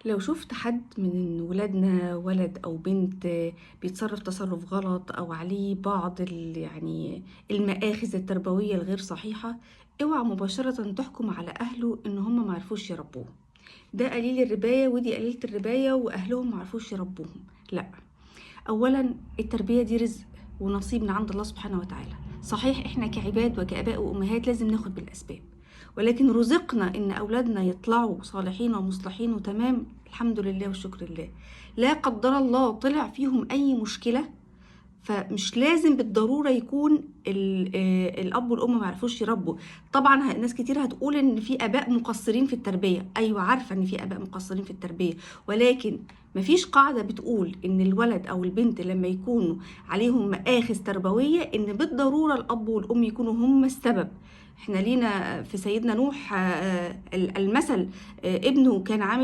لو شفت حد من ولادنا ولد أو بنت بيتصرف تصرف غلط أو عليه بعض المآخذ التربوية الغير صحيحة، اوعى مباشرة تحكم على أهله إن هم معرفوش يربوه. ده قليل الرباية ودي قليلة الرباية وأهلهم معرفوش يربوهم. لأ، أولا التربية دي رزق ونصيب من عند الله سبحانه وتعالى. صحيح احنا كعباد وكآباء وأمهات لازم ناخد بالأسباب، ولكن رزقنا ان اولادنا يطلعوا صالحين ومصلحين وتمام، الحمد لله والشكر لله. لا قدر الله طلع فيهم اي مشكلة، فمش لازم بالضرورة يكون الاب والام ما يعرفوش يربوا. طبعا ناس كتير هتقول ان في اباء مقصرين في التربية، ايوه عارفة ان في اباء مقصرين في التربية، ولكن مفيش قاعدة بتقول ان الولد او البنت لما يكونوا عليهم مآخذ تربوية ان بالضرورة الاب والام يكونوا هم السبب. احنا لينا في سيدنا نوح المثل، ابنه كان عامل